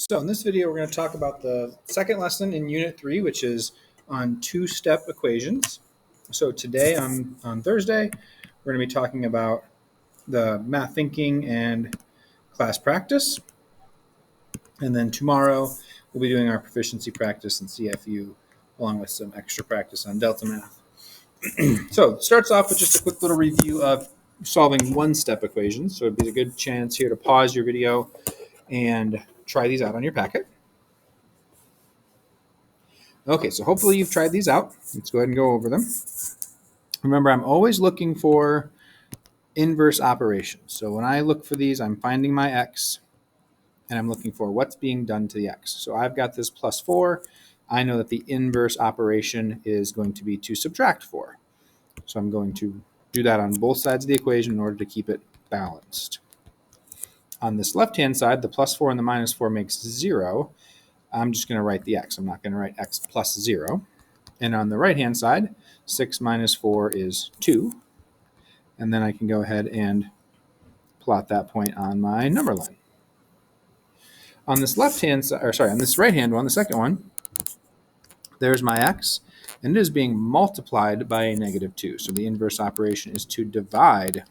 So in this video, we're going to talk about the second lesson in Unit 3, which is on two-step equations. So today on Thursday, we're going to be talking about the math thinking and class practice. And then tomorrow, we'll be doing our proficiency practice in CFU, along with some extra practice on Delta Math. So it starts off with just a quick little review of solving one-step equations. So it'd be a good chance here to pause your video and try these out on your packet. Okay, so hopefully you've tried these out. Let's go ahead and go over them. Remember, I'm always looking for inverse operations. So when I look for these, I'm finding my x, and I'm looking for what's being done to the x. So I've got this plus 4. I know that the inverse operation is going to be to subtract 4. So I'm going to do that on both sides of the equation in order to keep it balanced. On this left-hand side, the plus 4 and the minus 4 makes 0. I'm just going to write the x. I'm not going to write x plus 0. And on the right-hand side, 6 minus 4 is 2. And then I can go ahead and plot that point on my number line. On this left-hand side, or sorry, on this right-hand one, the second one, there's my x, and it is being multiplied by a negative 2. So the inverse operation is to divide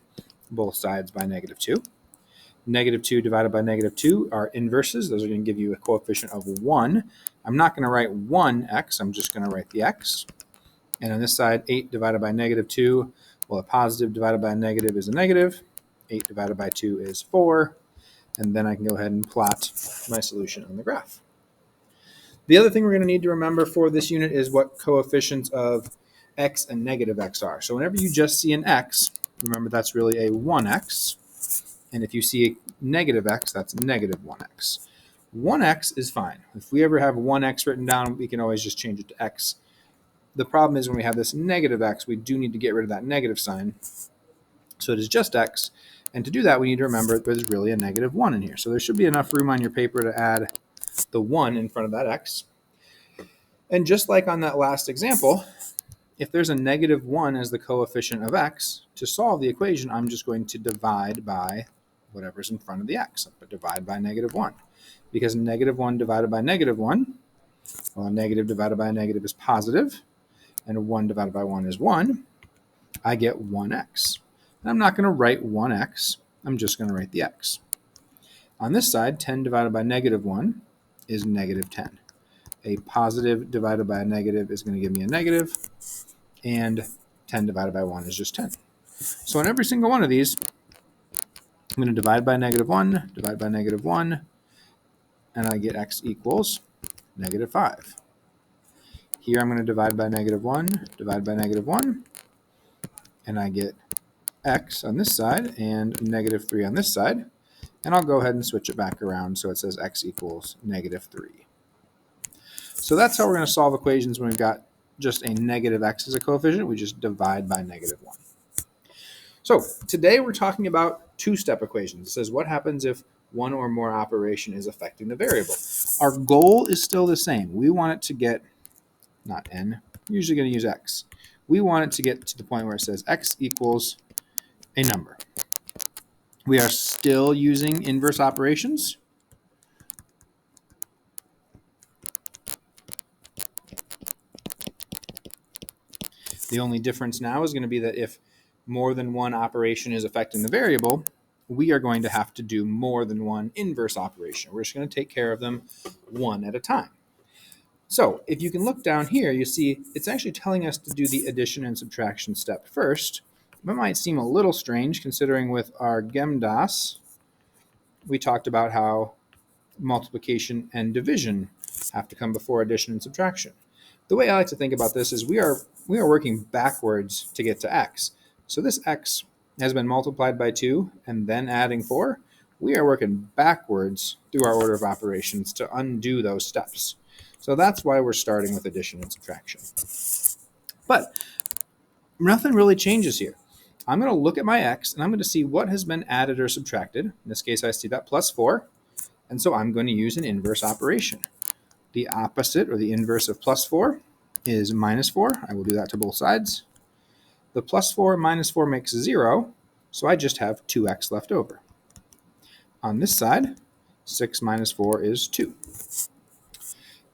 both sides by negative 2. Negative 2 divided by negative 2 are inverses. Those are going to give you a coefficient of 1. I'm not going to write 1x. I'm just going to write the x. And on this side, 8 divided by negative 2, well, a positive divided by a negative is a negative. 8 divided by 2 is 4. And then I can go ahead and plot my solution on the graph. The other thing we're going to need to remember for this unit is what coefficients of x and negative x are. So whenever you just see an x, remember that's really a 1x. And if you see a negative x, that's negative 1x. 1x is fine. If we ever have 1x written down, we can always just change it to x. The problem is when we have this negative x, we do need to get rid of that negative sign. So it is just x. And to do that, we need to remember there's really a negative 1 in here. So there should be enough room on your paper to add the 1 in front of that x. And just like on that last example, if there's a negative 1 as the coefficient of x, to solve the equation, I'm just going to divide by whatever's in front of the x, but divide by negative 1. Because negative 1 divided by negative 1, well, a negative divided by a negative is positive, and 1 divided by 1 is 1, I get 1x. And I'm not going to write 1x, I'm just going to write the x. On this side, 10 divided by negative 1 is negative 10. A positive divided by a negative is going to give me a negative, and 10 divided by 1 is just 10. So on every single one of these, I'm going to divide by negative 1, divide by negative 1, and I get x equals negative 5. Here I'm going to divide by negative 1, divide by negative 1, and I get x on this side and negative 3 on this side. And I'll go ahead and switch it back around so it says x equals negative 3. So that's how we're going to solve equations when we've got just a negative x as a coefficient. We just divide by negative 1. So today we're talking about two-step equations. It says what happens if one or more operation is affecting the variable. Our goal is still the same. We want it to get, not n, I'm usually going to use x. We want it to get to the point where it says x equals a number. We are still using inverse operations. The only difference now is going to be that if more than one operation is affecting the variable, we are going to have to do more than one inverse operation. We're just going to take care of them one at a time. So if you can look down here, you see it's actually telling us to do the addition and subtraction step first. That might seem a little strange considering with our GEMDAS, we talked about how multiplication and division have to come before addition and subtraction. The way I like to think about this is we are working backwards to get to x. So this x has been multiplied by 2 and then adding 4. We are working backwards through our order of operations to undo those steps. So that's why we're starting with addition and subtraction. But nothing really changes here. I'm going to look at my x and I'm going to see what has been added or subtracted. In this case, I see that plus 4. And so I'm going to use an inverse operation. The opposite, or the inverse of plus 4, is minus 4. I will do that to both sides. The plus 4 and minus 4 makes 0, so I just have 2x left over. On this side, 6 minus 4 is 2.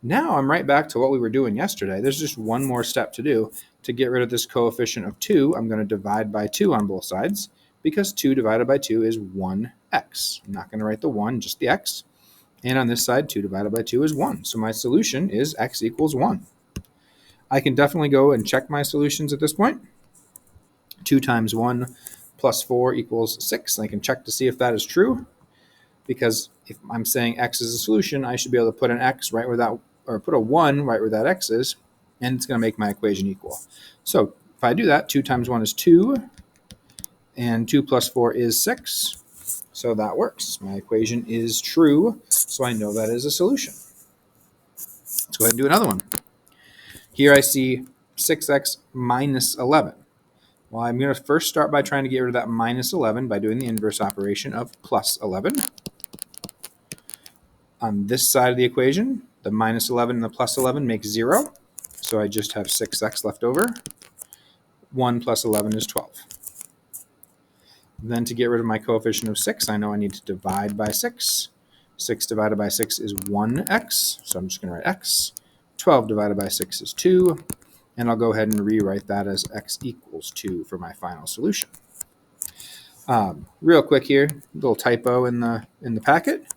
Now I'm right back to what we were doing yesterday. There's just one more step to do. To get rid of this coefficient of 2, I'm going to divide by 2 on both sides, because 2 divided by 2 is 1x. I'm not going to write the 1, just the x. And on this side, 2 divided by 2 is 1. So my solution is x equals 1. I can definitely go and check my solutions at this point. 2 times 1 plus 4 equals 6. And I can check to see if that is true, because if I'm saying x is a solution, I should be able to put an x right where that, or put a 1 right where that x is, and it's going to make my equation equal. So if I do that, 2 times 1 is 2, and 2 plus 4 is 6. So that works. My equation is true, so I know that is a solution. Let's go ahead and do another one. Here I see 6x minus 11. Well, I'm going to first start by trying to get rid of that minus 11 by doing the inverse operation of plus 11. On this side of the equation, the minus 11 and the plus 11 make 0, so I just have 6x left over. 1 plus 11 is 12. Then to get rid of my coefficient of 6, I know I need to divide by 6. 6 divided by 6 is 1x, so I'm just going to write x. 12 divided by 6 is 2, and I'll go ahead and rewrite that as x equals 2 for my final solution. Real quick here, little typo in the packet.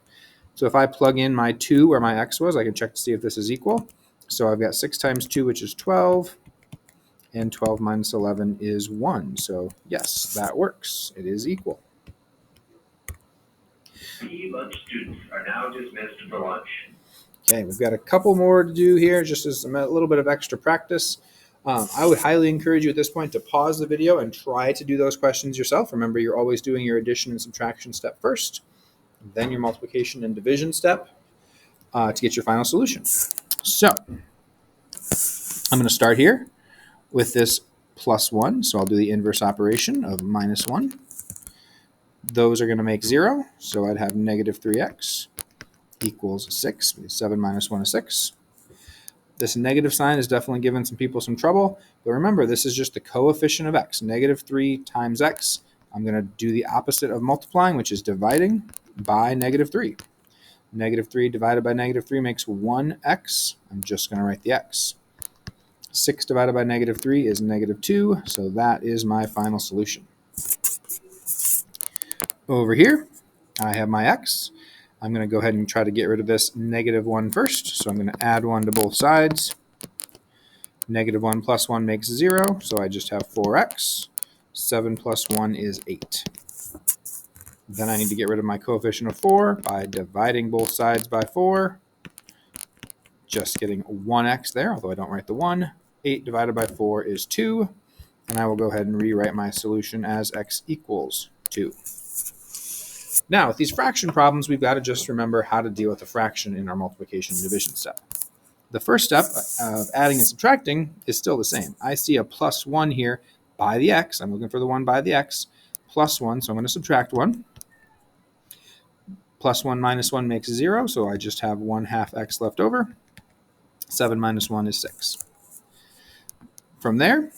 So if I plug in my 2 where my x was, I can check to see if this is equal. So I've got 6 times 2, which is 12, and 12 minus 11 is 1. So yes, that works. It is equal. PE lunch students are now dismissed for lunch. Okay, we've got a couple more to do here, just as a little bit of extra practice. I would highly encourage you at this point to pause the video and try to do those questions yourself. Remember, you're always doing your addition and subtraction step first, then your multiplication and division step to get your final solution. So I'm going to start here with this plus 1. So I'll do the inverse operation of minus 1. Those are going to make 0. So I'd have negative 3x equals 6. 7 minus 1 is 6. This negative sign is definitely giving some people some trouble. But remember, this is just the coefficient of x. Negative 3 times x. I'm going to do the opposite of multiplying, which is dividing by negative 3. Negative 3 divided by negative 3 makes 1x. I'm just going to write the x. 6 divided by negative 3 is negative 2, so that is my final solution. Over here, I have my x. I'm going to go ahead and try to get rid of this negative 1 first, so I'm going to add 1 to both sides. Negative 1 plus 1 makes 0, so I just have 4x. 7 plus 1 is 8. Then I need to get rid of my coefficient of 4 by dividing both sides by 4. Just getting 1x there, although I don't write the 1. 8 divided by 4 is 2. And I will go ahead and rewrite my solution as x equals 2. Now, with these fraction problems, we've got to just remember how to deal with a fraction in our multiplication and division step. The first step of adding and subtracting is still the same. I see a plus 1 here by the x. I'm looking for the 1 by the x. Plus 1, so I'm going to subtract 1. Plus 1 minus 1 makes 0, so I just have 1/2 x left over. 7 minus 1 is 6. From there,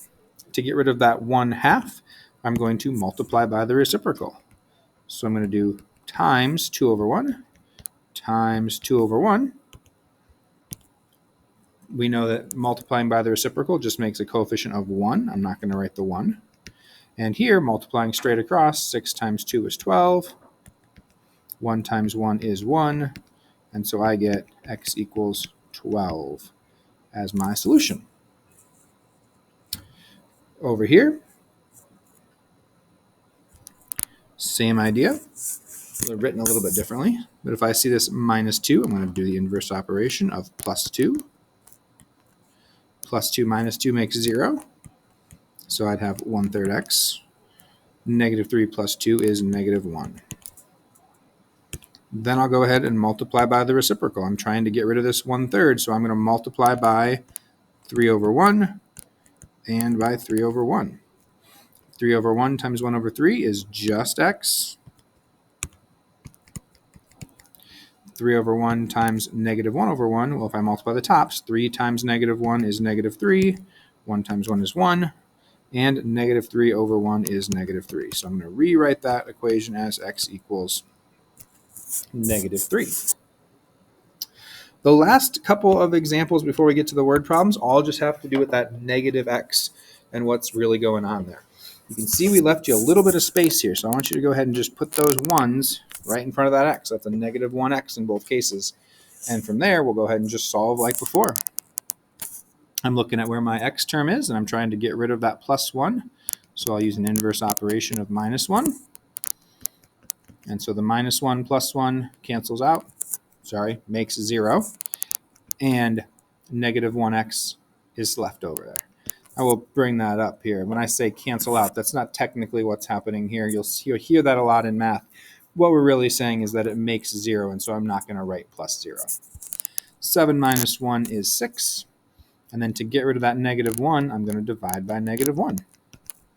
to get rid of that 1/2, I'm going to multiply by the reciprocal. So I'm going to do times 2 over 1 times 2 over 1. We know that multiplying by the reciprocal just makes a coefficient of 1. I'm not going to write the 1. And here, multiplying straight across, 6 times 2 is 12. 1 times 1 is 1. And so I get x equals 12 as my solution. Over here, same idea, written a little bit differently. But if I see this minus 2, I'm going to do the inverse operation of plus 2. Plus 2 minus 2 makes 0. So I'd have 1/3 x. Negative 3 plus 2 is negative 1. Then I'll go ahead and multiply by the reciprocal. I'm trying to get rid of this 1/3, so I'm going to multiply by 3 over 1 and by 3 over 1. 3 over 1 times 1 over 3 is just x. 3 over 1 times negative 1 over 1, well, if I multiply the tops, 3 times negative 1 is negative 3. 1 times 1 is 1. And negative 3 over 1 is negative 3. So I'm going to rewrite that equation as x equals -3. The last couple of examples before we get to the word problems all just have to do with that -x and what's really going on there. You can see we left you a little bit of space here, so I want you to go ahead and just put those ones right in front of that x. That's a -1x in both cases. And from there, we'll go ahead and just solve like before. I'm looking at where my x term is, and I'm trying to get rid of that +1. So I'll use an inverse operation of -1. And so the -1 plus 1 cancels out. Sorry, makes 0. And -1x is left over there. I will bring that up here. When I say cancel out, that's not technically what's happening here. You'll hear that a lot in math. What we're really saying is that it makes 0, and so I'm not going to write +0. 7 minus 1 is 6. And then to get rid of that -1, I'm going to divide by -1.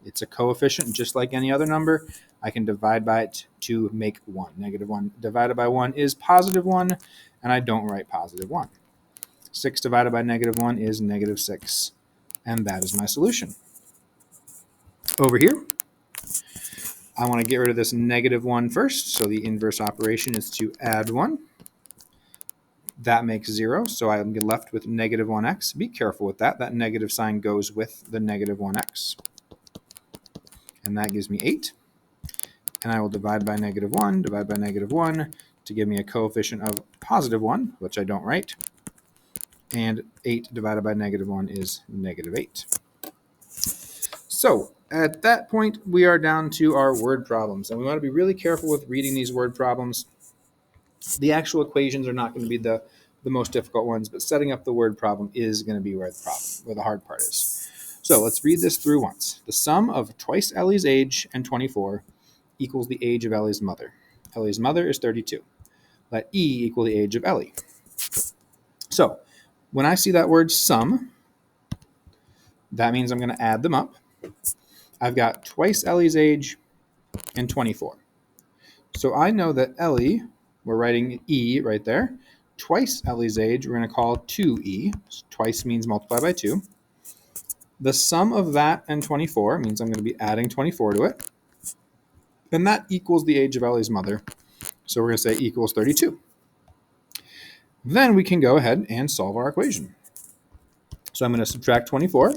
It's a coefficient just like any other number. I can divide by it to make 1. -1 divided by 1 is +1, and I don't write +1. 6 divided by -1 is -6, and that is my solution. Over here, I want to get rid of this -1 first, so the inverse operation is to add 1. That makes 0, so I'm left with -1x. Be careful with that. That negative sign goes with the -1x. And that gives me 8. And I will divide by -1, divide by -1 to give me a coefficient of +1, which I don't write. And 8 divided by -1 is -8. So at that point, we are down to our word problems. And we want to be really careful with reading these word problems. The actual equations are not going to be the most difficult ones, but setting up the word problem is going to be where the hard part is. So let's read this through once. The sum of twice Ellie's age and 24 equals the age of Ellie's mother. Ellie's mother is 32. Let E equal the age of Ellie. So when I see that word sum, that means I'm going to add them up. I've got twice Ellie's age and 24. So I know that Ellie, we're writing E right there. Twice Ellie's age, we're going to call 2E. So twice means multiply by 2. The sum of that and 24 means I'm going to be adding 24 to it. And that equals the age of Ellie's mother. So we're going to say equals 32. Then we can go ahead and solve our equation. So I'm going to subtract 24.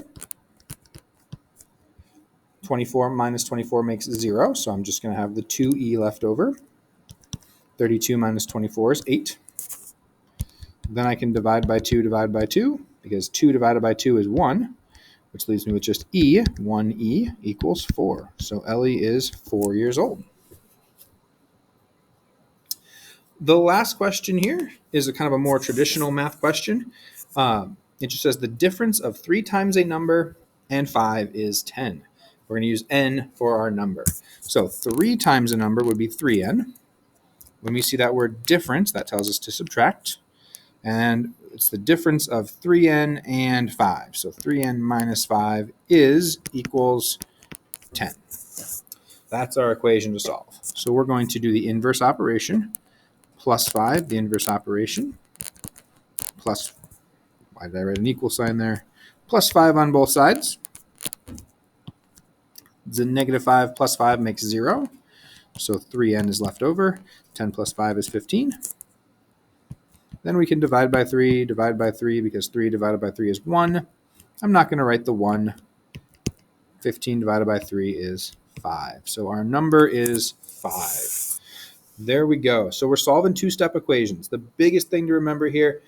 24 minus 24 makes 0, so I'm just going to have the 2e left over. 32 minus 24 is 8. Then I can divide by 2, because 2 divided by 2 is 1, which leaves me with just e. 1e equals 4. So Ellie is 4 years old. The last question here is a kind of a more traditional math question. It just says the difference of 3 times a number and 5 is 10. We're going to use n for our number. So 3 times a number would be 3n. When we see that word difference, that tells us to subtract. And it's the difference of 3n and 5. So 3n minus 5 equals 10. That's our equation to solve. So we're going to do the inverse operation. Plus 5, the inverse operation. Plus, why did I write an equal sign there? Plus 5 on both sides. The -5 plus 5 makes 0. So 3n is left over. 10 plus 5 is 15. Then we can divide by 3, because 3 divided by 3 is 1. I'm not going to write the 1. 15 divided by 3 is 5. So our number is 5. There we go. So we're solving two-step equations. The biggest thing to remember here,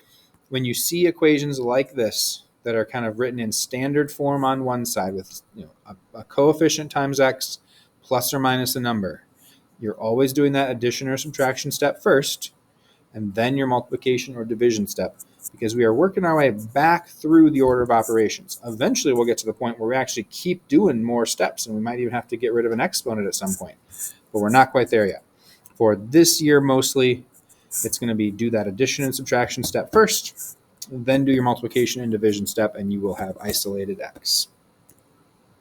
when you see equations like this that are kind of written in standard form on one side with a coefficient times x plus or minus a number, you're always doing that addition or subtraction step first, and then your multiplication or division step, because we are working our way back through the order of operations. Eventually, we'll get to the point where we actually keep doing more steps, and we might even have to get rid of an exponent at some point, but we're not quite there yet. For this year, mostly, it's going to be do that addition and subtraction step first, then do your multiplication and division step, and you will have isolated x.